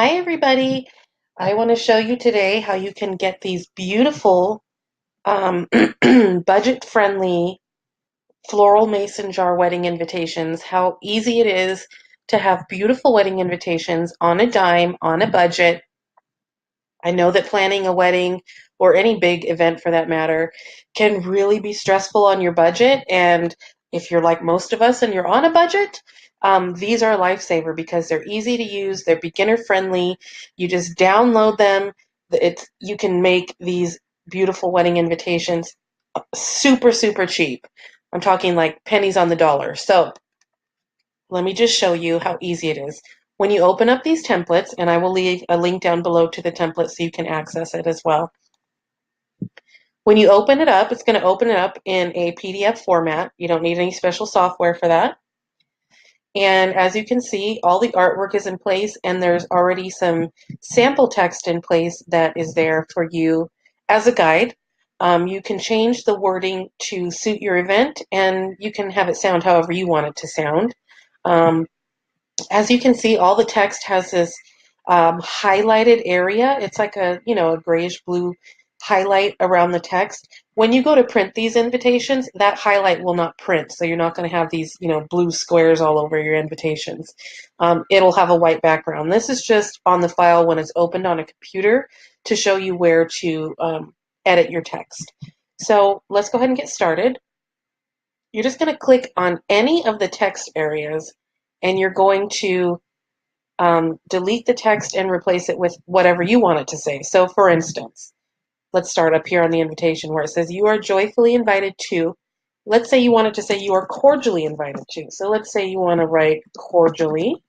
Hi, everybody. I want to show you today how you can get these beautiful, budget-friendly floral mason jar wedding invitations, how easy it is to have beautiful wedding invitations on a dime, on a budget. I know that planning a wedding or any big event for that matter can really be stressful on your budget. And if you're like most of us and you're on a budget, these are a lifesaver because they're easy to use, they're beginner friendly. You just download them. You can make these beautiful wedding invitations super, super cheap. I'm talking like pennies on the dollar. So let me just show you how easy it is. When you open up these templates, and I will leave a link down below to the template so you can access it as well. When you open it up, it's going to open it up in a PDF format. You don't need any special software for that. And as you can see, all the artwork is in place, and there's already some sample text in place that is there for you as a guide. You can change the wording to suit your event, and you can have it sound however you want it to sound. As you can see, all the text has this highlighted area. It's like a grayish blue highlight around the text. When you go to print these invitations, that highlight will not print. So you're not going to have these, blue squares all over your invitations. It'll have a white background. This is just on the file when it's opened on a computer to show you where to edit your text. So let's go ahead and get started. You're just going to click on any of the text areas, and you're going to delete the text and replace it with whatever you want it to say. So for instance, let's start up here on the invitation where it says you are joyfully invited to. Let's say you wanted to say you are cordially invited to. So let's say you want to write cordially.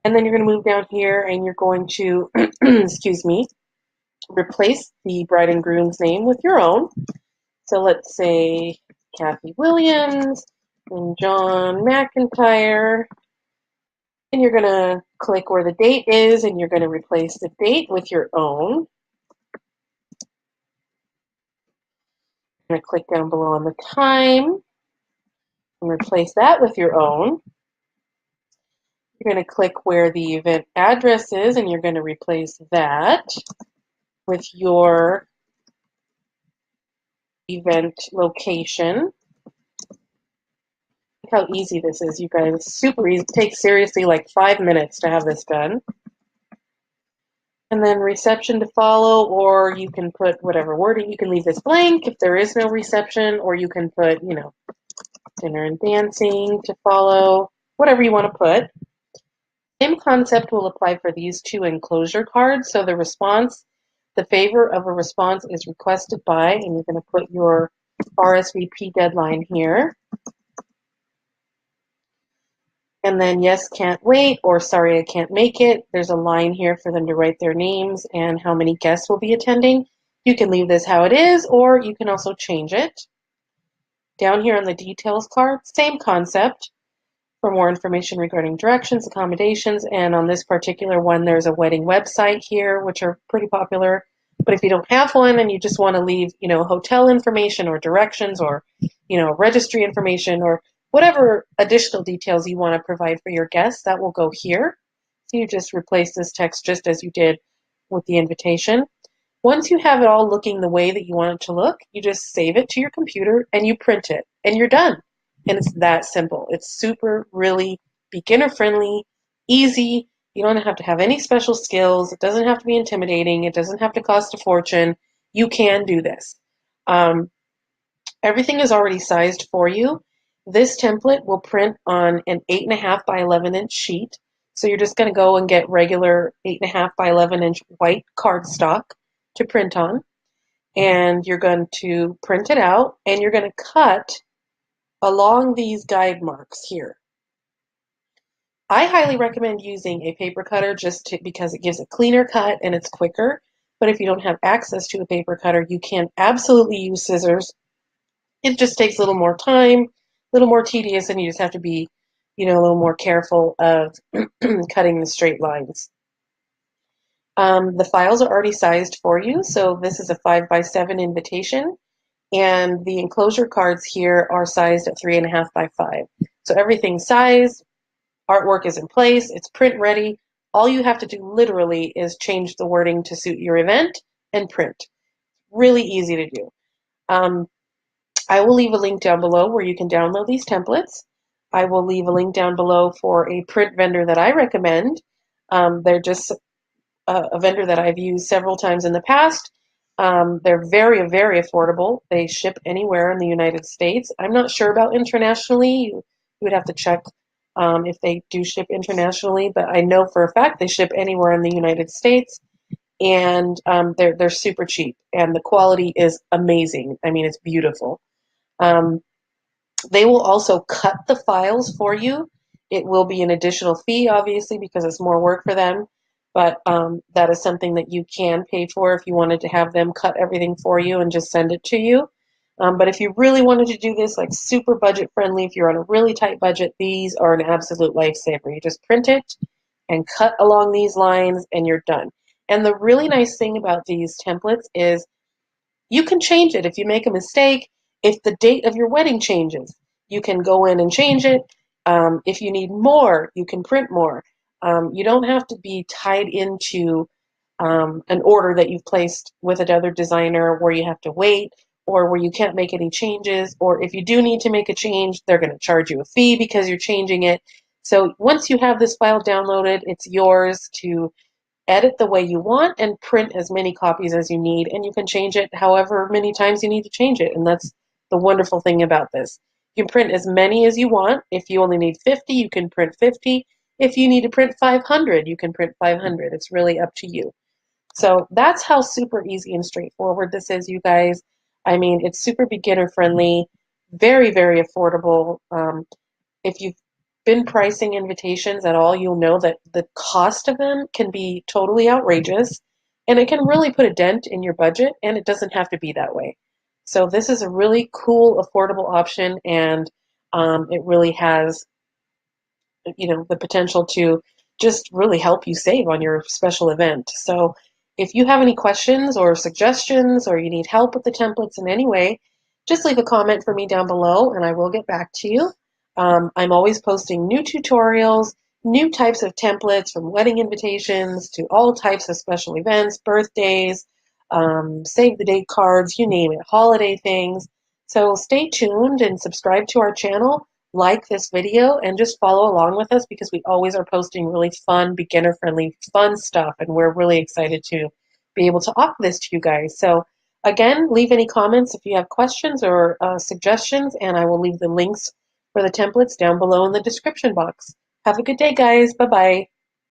And then you're going to move down here and you're going to, excuse me, replace the bride and groom's name with your own. So let's say Kathy Williams and John McIntyre. And you're going to click where the date is, and you're going to replace the date with your own. You're going to click down below on the time and replace that with your own. You're going to click where the event address is, and you're going to replace that with your event location. Look how easy this is, you guys. It's super easy. It takes seriously like 5 minutes to have this done. And then reception to follow, or you can put whatever wording. You can leave this blank if there is no reception, or you can put, dinner and dancing to follow, whatever you want to put. Same concept will apply for these two enclosure cards. So the favor of a response is requested by, and you're going to put your RSVP deadline here. And then yes, can't wait, or sorry, I can't make it. There's a line here for them to write their names and how many guests will be attending. You can leave this how it is, or you can also change it. Down here on the details card, same concept. For more information regarding directions, accommodations, and on this particular one, there's a wedding website here, which are pretty popular. But if you don't have one and you just want to leave, hotel information or directions or, registry information or whatever additional details you want to provide for your guests, that will go here. So you just replace this text just as you did with the invitation. Once you have it all looking the way that you want it to look, you just save it to your computer and you print it, and you're done. And it's that simple. It's super, really beginner friendly, easy. You don't have to have any special skills. It doesn't have to be intimidating. It doesn't have to cost a fortune. You can do this. Everything is already sized for you. This template will print on an 8.5 by 11 inch sheet. So you're just going to go and get regular 8.5 by 11 inch white cardstock to print on. And you're going to print it out, and you're going to cut along these guide marks here. I highly recommend using a paper cutter because it gives a cleaner cut and it's quicker. But if you don't have access to a paper cutter, you can absolutely use scissors. It just takes a little more time, a little more tedious, and you just have to be, a little more careful of cutting the straight lines. The files are already sized for you. So this is a 5 by 7 invitation. And the enclosure cards here are sized at 3.5 by 5. So everything's sized, artwork is in place, it's print ready. All you have to do literally is change the wording to suit your event and print. Really easy to do. Um, I will leave a link down below where you can download these templates. I will leave a link down below for a print vendor that I recommend. They're just a vendor that I've used several times in the past. They're very, very affordable. They ship anywhere in the United States. I'm not sure about internationally. You would have to check if they do ship internationally, but I know for a fact they ship anywhere in the United States, and they're super cheap, and the quality is amazing. I mean, it's beautiful. Um, they will also cut the files for you. It will be an additional fee, obviously, because it's more work for them. But that is something that you can pay for if you wanted to have them cut everything for you and just send it to you. But if you really wanted to do this like super budget friendly, if you're on a really tight budget, these are an absolute lifesaver. You just print it and cut along these lines and you're done. And the really nice thing about these templates is you can change it if you make a mistake. If the date of your wedding changes, you can go in and change it. If you need more, you can print more. You don't have to be tied into an order that you've placed with another designer where you have to wait or where you can't make any changes. Or if you do need to make a change, they're going to charge you a fee because you're changing it. So once you have this file downloaded, it's yours to edit the way you want and print as many copies as you need, and you can change it however many times you need to change it. And that's the wonderful thing about this. You can print as many as you want. If you only need 50, you can print 50. If you need to print 500, you can print 500. It's really up to you. So that's how super easy and straightforward this is, you guys. I mean, it's super beginner friendly, very, very affordable. If you've been pricing invitations at all, you'll know that the cost of them can be totally outrageous and it can really put a dent in your budget, and it doesn't have to be that way. So this is a really cool, affordable option, and it really has, the potential to just really help you save on your special event. So if you have any questions or suggestions or you need help with the templates in any way, just leave a comment for me down below and I will get back to you. I'm always posting new tutorials, new types of templates, from wedding invitations to all types of special events, birthdays, save the date cards, you name it, holiday things. So stay tuned and subscribe to our channel, like this video, and just follow along with us because we always are posting really fun, beginner-friendly, fun stuff, and we're really excited to be able to offer this to you guys. So again, leave any comments if you have questions or suggestions, and I will leave the links for the templates down below in the description box. Have a good day, guys. Bye-bye.